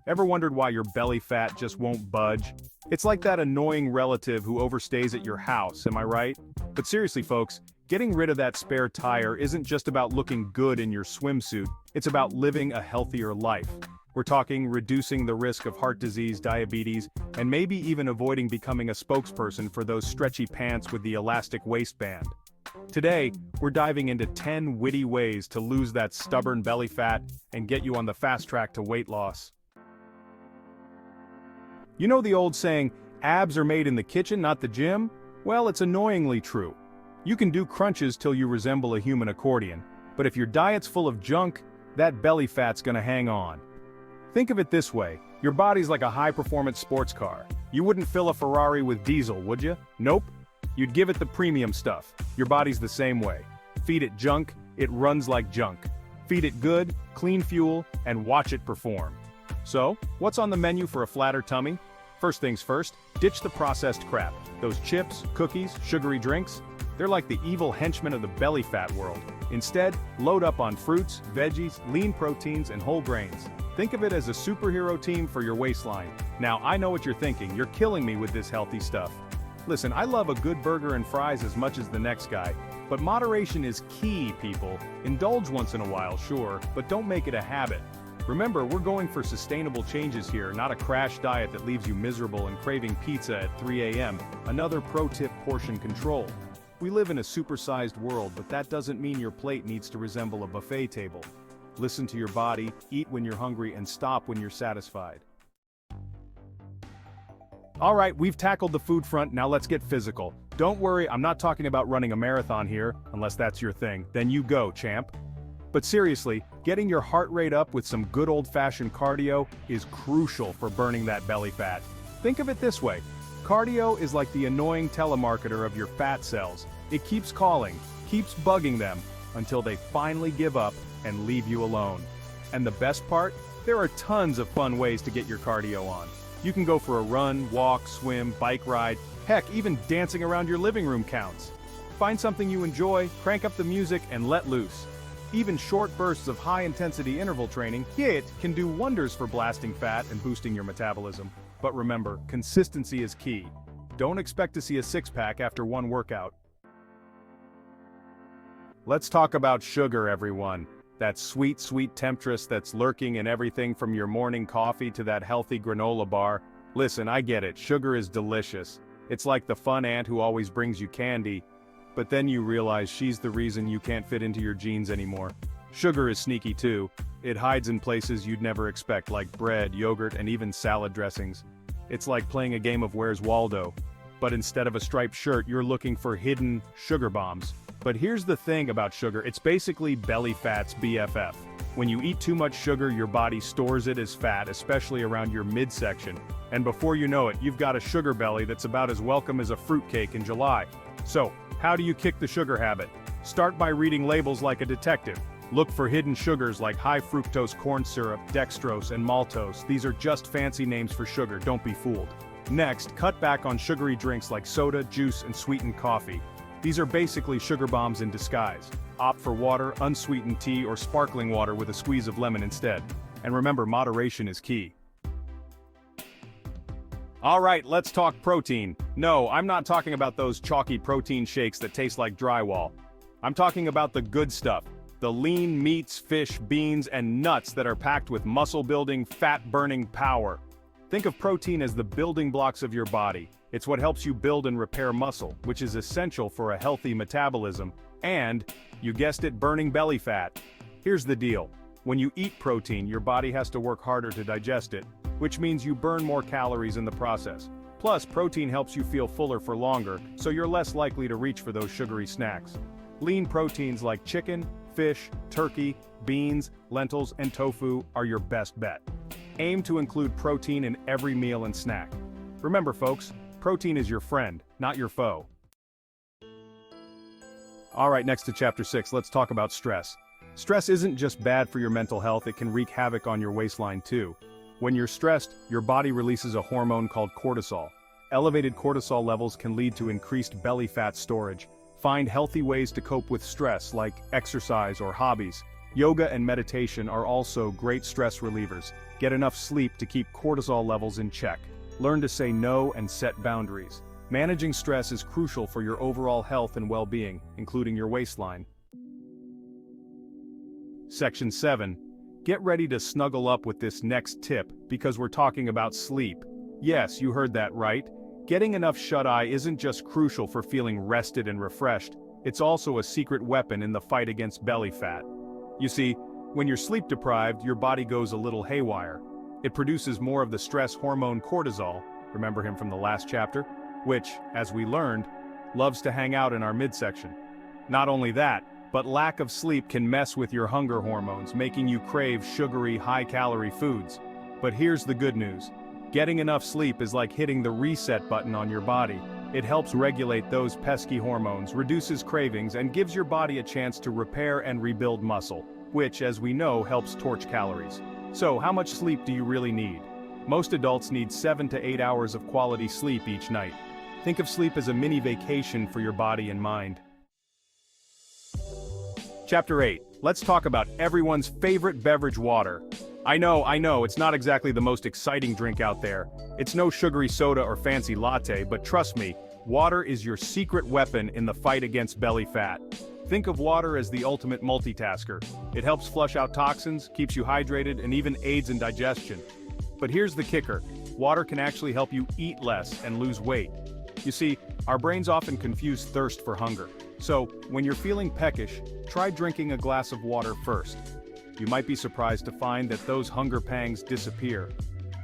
Ever wondered why your belly fat just won't budge? It's like that annoying relative who overstays at your house, am I right? But seriously folks, getting rid of that spare tire isn't just about looking good in your swimsuit, it's about living a healthier life. We're talking reducing the risk of heart disease, diabetes, and maybe even avoiding becoming a spokesperson for those stretchy pants with the elastic waistband. Today, we're diving into 10 witty ways to lose that stubborn belly fat and get you on the fast track to weight loss. You know the old saying, abs are made in the kitchen, not the gym? Well, it's annoyingly true. You can do crunches till you resemble a human accordion, but if your diet's full of junk, that belly fat's gonna hang on. Think of it this way, your body's like a high-performance sports car. You wouldn't fill a Ferrari with diesel, would you? Nope. You'd give it the premium stuff. Your body's the same way. Feed it junk, it runs like junk. Feed it good, clean fuel, and watch it perform. So, what's on the menu for a flatter tummy? First things first, ditch the processed crap. Those chips, cookies, sugary drinks, they're like the evil henchmen of the belly fat world. Instead, load up on fruits, veggies, lean proteins, and whole grains. Think of it as a superhero team for your waistline. Now, I know what you're thinking, you're killing me with this healthy stuff. Listen, I love a good burger and fries as much as the next guy, but moderation is key, people. Indulge once in a while, sure, but don't make it a habit. Remember, we're going for sustainable changes here, not a crash diet that leaves you miserable and craving pizza at 3 a.m. Another pro-tip: portion control. We live in a supersized world, but that doesn't mean your plate needs to resemble a buffet table. Listen to your body, eat when you're hungry, and stop when you're satisfied. Alright, we've tackled the food front, now let's get physical. Don't worry, I'm not talking about running a marathon here, unless that's your thing, then you go, champ. But seriously, getting your heart rate up with some good old-fashioned cardio is crucial for burning that belly fat. Think of it this way, cardio is like the annoying telemarketer of your fat cells. It keeps calling, keeps bugging them, until they finally give up and leave you alone. And the best part? There are tons of fun ways to get your cardio on. You can go for a run, walk, swim, bike ride, heck, even dancing around your living room counts. Find something you enjoy, crank up the music, and let loose. Even short bursts of high-intensity interval training, it can do wonders for blasting fat and boosting your metabolism. But remember, consistency is key. Don't expect to see a six-pack after one workout. Let's talk about sugar, everyone. That sweet, sweet temptress that's lurking in everything from your morning coffee to that healthy granola bar. Listen, I get it, sugar is delicious. It's like the fun aunt who always brings you candy. But then you realize she's the reason you can't fit into your jeans anymore. Sugar is sneaky too. It hides in places you'd never expect, like bread, yogurt, and even salad dressings. It's like playing a game of Where's Waldo. But instead of a striped shirt, you're looking for hidden sugar bombs. But here's the thing about sugar, it's basically belly fat's BFF. When you eat too much sugar, your body stores it as fat, especially around your midsection. And before you know it, you've got a sugar belly that's about as welcome as a fruitcake in July. So, how do you kick the sugar habit? Start by reading labels like a detective. Look for hidden sugars like high fructose corn syrup, dextrose, and maltose. These are just fancy names for sugar, don't be fooled. Next, cut back on sugary drinks like soda, juice, and sweetened coffee. These are basically sugar bombs in disguise. Opt for water, unsweetened tea, or sparkling water with a squeeze of lemon instead. And remember, moderation is key. Alright, let's talk protein. No, I'm not talking about those chalky protein shakes that taste like drywall. I'm talking about the good stuff. The lean meats, fish, beans, and nuts that are packed with muscle-building, fat-burning power. Think of protein as the building blocks of your body. It's what helps you build and repair muscle, which is essential for a healthy metabolism, and, you guessed it, burning belly fat. Here's the deal. When you eat protein, your body has to work harder to digest it, which means you burn more calories in the process. Plus, protein helps you feel fuller for longer, so you're less likely to reach for those sugary snacks. Lean proteins like chicken, fish, turkey, beans, lentils, and tofu are your best bet. Aim to include protein in every meal and snack. Remember, folks, protein is your friend, not your foe. Alright, next to chapter 6, let's talk about stress. Stress isn't just bad for your mental health, it can wreak havoc on your waistline too. When you're stressed, your body releases a hormone called cortisol. Elevated cortisol levels can lead to increased belly fat storage. Find healthy ways to cope with stress, like exercise or hobbies. Yoga and meditation are also great stress relievers. Get enough sleep to keep cortisol levels in check. Learn to say no and set boundaries. Managing stress is crucial for your overall health and well-being, including your waistline. Section 7. Get ready to snuggle up with this next tip because we're talking about sleep. Yes, you heard that right. Getting enough shut-eye isn't just crucial for feeling rested and refreshed, it's also a secret weapon in the fight against belly fat. You see, when you're sleep deprived, your body goes a little haywire. It produces more of the stress hormone cortisol, remember him from the last chapter, which, as we learned, loves to hang out in our midsection. Not only that, but lack of sleep can mess with your hunger hormones, making you crave sugary, high-calorie foods. But here's the good news. Getting enough sleep is like hitting the reset button on your body. It helps regulate those pesky hormones, reduces cravings, and gives your body a chance to repair and rebuild muscle, which, as we know, helps torch calories. So, how much sleep do you really need? Most adults need 7 to 8 hours of quality sleep each night. Think of sleep as a mini vacation for your body and mind. Chapter 8. Let's talk about everyone's favorite beverage, water. I know, it's not exactly the most exciting drink out there. It's no sugary soda or fancy latte, but trust me, water is your secret weapon in the fight against belly fat. Think of water as the ultimate multitasker. It helps flush out toxins, keeps you hydrated, and even aids in digestion. But here's the kicker. Water can actually help you eat less and lose weight. You see, our brains often confuse thirst for hunger. So, when you're feeling peckish, try drinking a glass of water first. You might be surprised to find that those hunger pangs disappear.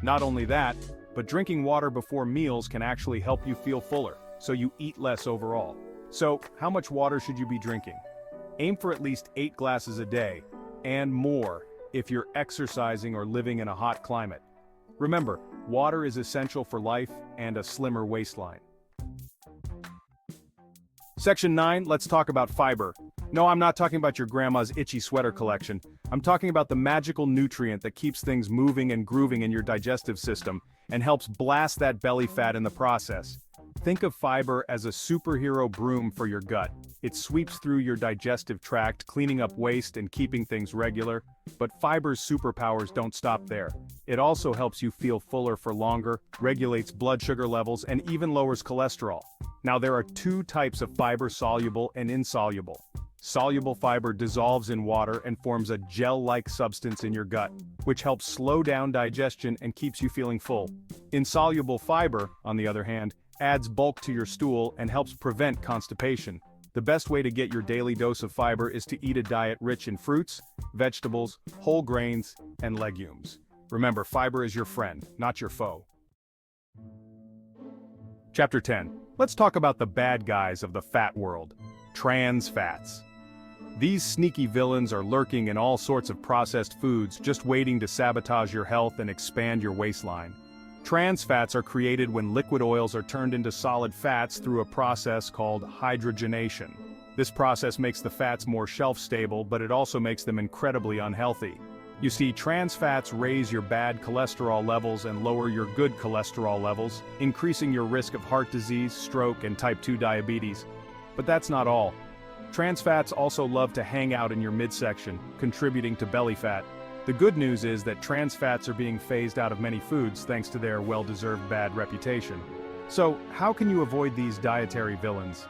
Not only that, but drinking water before meals can actually help you feel fuller, so you eat less overall. So, how much water should you be drinking? Aim for at least 8 glasses a day, and more if you're exercising or living in a hot climate. Remember, water is essential for life and a slimmer waistline. Section 9, let's talk about fiber. No, I'm not talking about your grandma's itchy sweater collection. I'm talking about the magical nutrient that keeps things moving and grooving in your digestive system and helps blast that belly fat in the process. Think of fiber as a superhero broom for your gut. It sweeps through your digestive tract, cleaning up waste and keeping things regular. But fiber's superpowers don't stop there. It also helps you feel fuller for longer, regulates blood sugar levels, and even lowers cholesterol. Now there are 2 types of fiber, soluble and insoluble. Soluble fiber dissolves in water and forms a gel-like substance in your gut, which helps slow down digestion and keeps you feeling full. Insoluble fiber, on the other hand, adds bulk to your stool and helps prevent constipation. The best way to get your daily dose of fiber is to eat a diet rich in fruits, vegetables, whole grains, and legumes. Remember, fiber is your friend, not your foe. Chapter 10. Let's talk about the bad guys of the fat world. Trans fats. These sneaky villains are lurking in all sorts of processed foods, just waiting to sabotage your health and expand your waistline. Trans fats are created when liquid oils are turned into solid fats through a process called hydrogenation. This process makes the fats more shelf-stable, but it also makes them incredibly unhealthy. You see, trans fats raise your bad cholesterol levels and lower your good cholesterol levels, increasing your risk of heart disease, stroke, and type 2 diabetes. But that's not all. Trans fats also love to hang out in your midsection, contributing to belly fat. The good news is that trans fats are being phased out of many foods thanks to their well-deserved bad reputation. So, how can you avoid these dietary villains?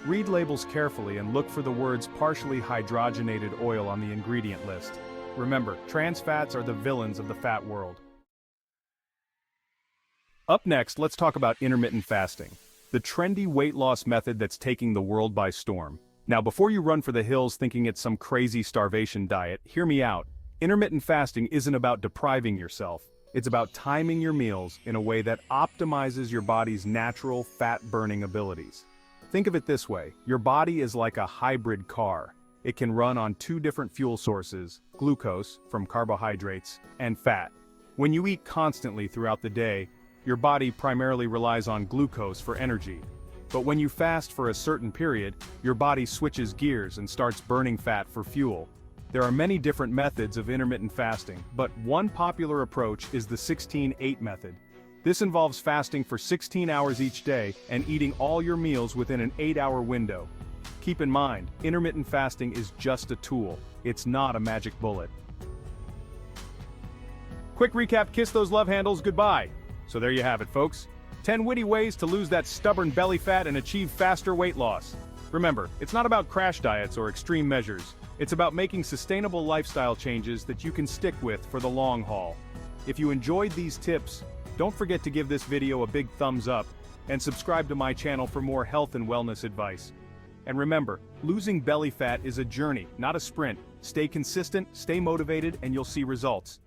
Read labels carefully and look for the words partially hydrogenated oil on the ingredient list. Remember, trans fats are the villains of the fat world. Up next, let's talk about intermittent fasting, the trendy weight loss method that's taking the world by storm. Now, before you run for the hills thinking it's some crazy starvation diet, hear me out. Intermittent fasting isn't about depriving yourself. It's about timing your meals in a way that optimizes your body's natural fat-burning abilities. Think of it this way, your body is like a hybrid car. It can run on 2 different fuel sources, glucose, from carbohydrates, and fat. When you eat constantly throughout the day, your body primarily relies on glucose for energy. But when you fast for a certain period, your body switches gears and starts burning fat for fuel. There are many different methods of intermittent fasting, but one popular approach is the 16-8 method. This involves fasting for 16 hours each day and eating all your meals within an 8-hour window. keep in mind, intermittent fasting is just a tool. It's not a magic bullet. Quick recap, kiss those love handles goodbye. So there you have it, folks. 10 witty ways to lose that stubborn belly fat and achieve faster weight loss. Remember, it's not about crash diets or extreme measures. It's about making sustainable lifestyle changes that you can stick with for the long haul. If you enjoyed these tips, don't forget to give this video a big thumbs up and subscribe to my channel for more health and wellness advice. And remember, losing belly fat is a journey, not a sprint. Stay consistent, stay motivated, and you'll see results.